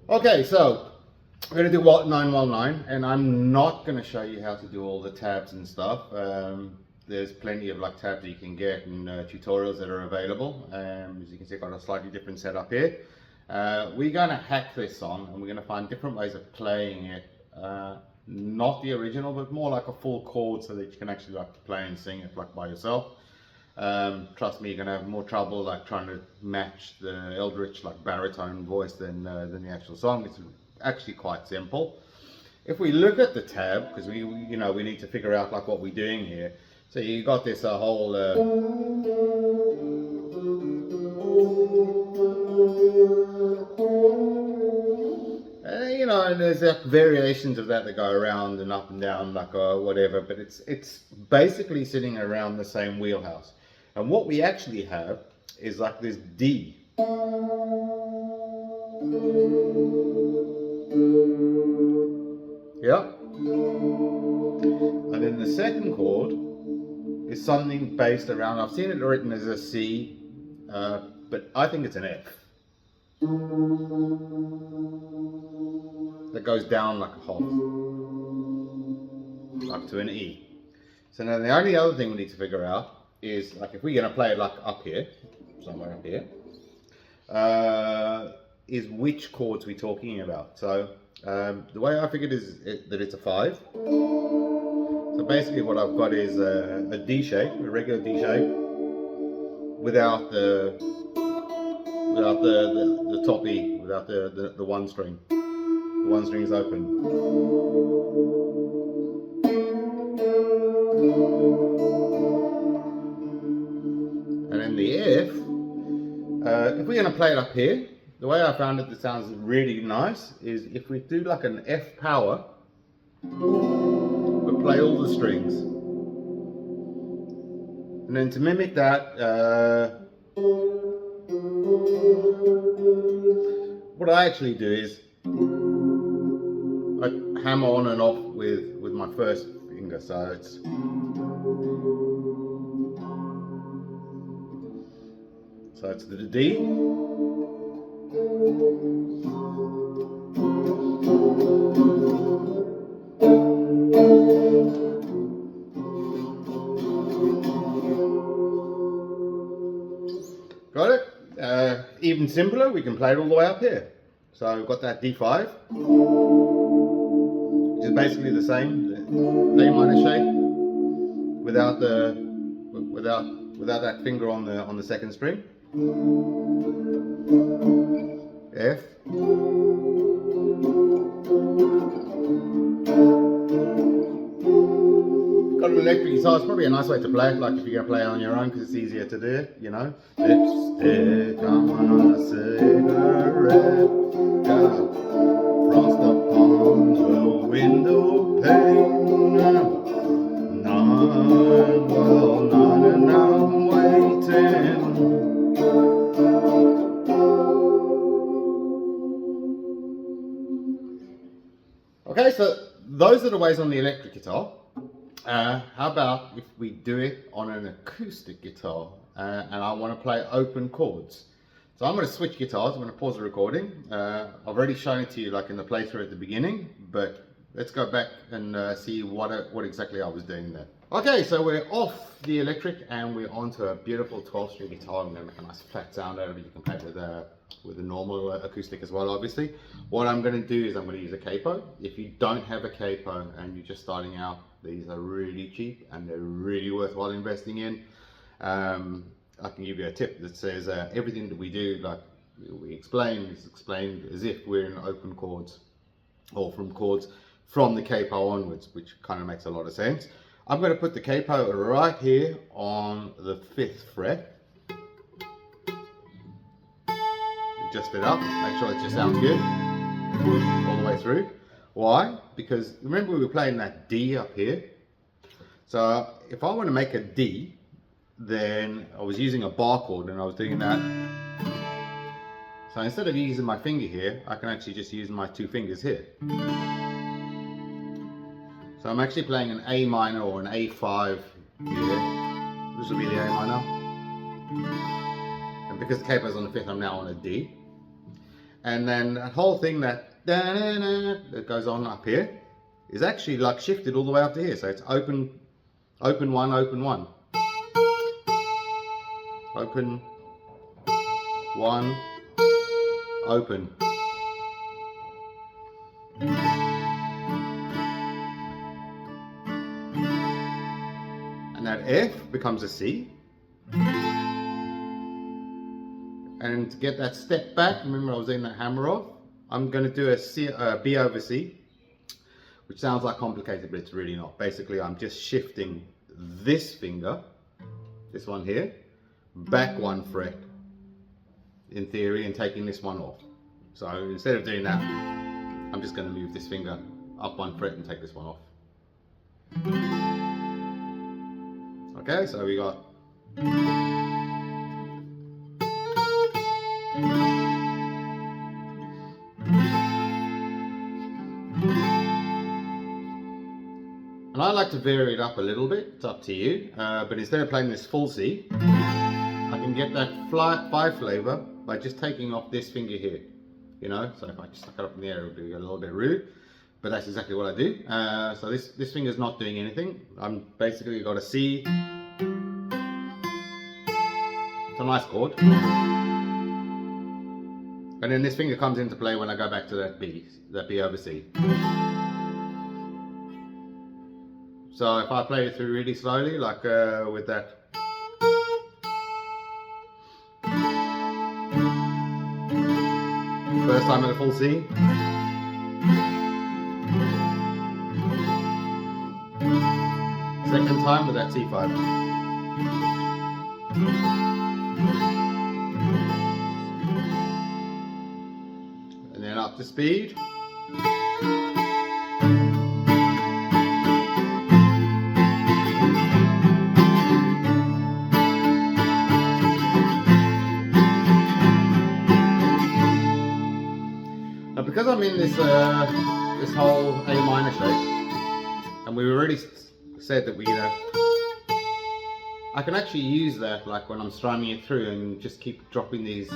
Okay, so we're going to do Waltz 919, and I'm not going to show you how to do all the tabs and stuff. There's plenty of like tabs that you can get and tutorials that are available. As you can see, I've got a slightly different setup here. We're going to hack this song, and we're going to find different ways of playing it. Not the original, but more like a full chord, so that you can actually like play and sing it like by yourself. Trust me, you're gonna have more trouble like trying to match the eldritch like baritone voice than the actual song. It's actually quite simple. If we look at the tab, because we need to figure out like what we're doing here. So you got this whole and there's variations of that go around and up and down like whatever, but it's basically sitting around the same wheelhouse. And what we actually have is like this D. Yeah. And then the second chord is something based around, I've seen it written as a C, but I think it's an F. That goes down like a half, up to an E. So now the only other thing we need to figure out is like if we're going to play it like up here, somewhere up here, is which chords we're talking about. So the way I figured is that it's a 5. So basically what I've got is a D shape, a regular D shape, without the top E, without the one string. The one string is open. And then the F, if we're going to play it up here, the way I found it that sounds really nice is if we do like an F power, but play all the strings. And then to mimic that, what I actually do is I hammer on and off with my first finger, so it's the D, got it? Even simpler, we can play it all the way up here. So we've got that D5, which is basically the same, the A minor shape, without that finger on the second string. F. Got an electric guitar, it's probably a nice way to play it, like if you're going to play it on your own, because it's easier to do it, you know. Lipstick on a cigarette, got frost upon the window pane, 9, well, 9 and I'm waiting. Okay, so those are the ways on the electric guitar. How about if we do it on an acoustic guitar and I want to play open chords? So I'm going to switch guitars. I'm going to pause the recording. I've already shown it to you like in the playthrough at the beginning, but let's go back and see what exactly I was doing there. Okay, so we're off the electric and we're onto a beautiful 12-string guitar. I'm going to make a nice flat sound out of it. You can play it with a normal acoustic as well, obviously. What I'm going to do is I'm going to use a capo. If you don't have a capo and you're just starting out, these are really cheap and they're really worthwhile investing in. I can give you a tip that says everything that we do, like we explain, is explained as if we're in open chords or from chords from the capo onwards, which kind of makes a lot of sense. I'm going to put the capo right here on the 5th fret. Adjust it up, make sure it just sounds good all the way through. Why? Because remember we were playing that D up here. So if I want to make a D, then I was using a bar chord and I was doing that. So instead of using my finger here, I can actually just use my 2 fingers here. So I'm actually playing an A minor or an A5 here. This will be the A minor. And because the capo's on the 5th, I'm now on a D. And then that whole thing that goes on up here is actually like shifted all the way up to here. So it's open, open 1, open 1. Open, 1, open. And that F becomes a C. And to get that step back, remember I was doing that hammer off, I'm going to do a B over C, which sounds like complicated, but it's really not. Basically, I'm just shifting this finger, this one here, back 1 fret in theory and taking this one off. So instead of doing that, I'm just going to move this finger up 1 fret and take this one off. Okay, so we got and I like to vary it up a little bit, it's up to you, but instead of playing this full C, I can get that 5 flavor by just taking off this finger here, you know. So if I just stuck it up in the air, it would be a little bit rude, but that's exactly what I do. So this finger's not doing anything. I'm basically got a C, it's a nice chord, and then this finger comes into play when I go back to that B over C. So if I play it through really slowly, like with that. First time in a full C. Second time with that C5. And then up to speed. Because I'm in this this whole A minor shape, and we've already said that I can actually use that like when I'm strumming it through and just keep dropping these.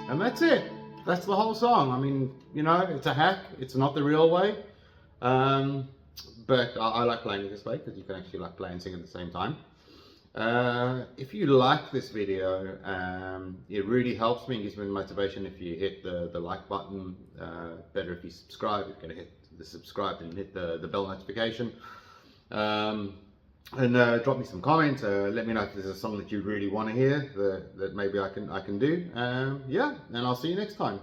And that's it. That's the whole song. I mean, you know, it's a hack. It's not the real way. But I like playing it this way because you can actually like play and sing at the same time. If you like this video, it really helps me and gives me motivation if you hit the like button. Better if you subscribe. You're going to hit the subscribe and hit the bell notification. And drop me some comments. Let me know if there's a song that you really want to hear that maybe I can do. Yeah, and I'll see you next time.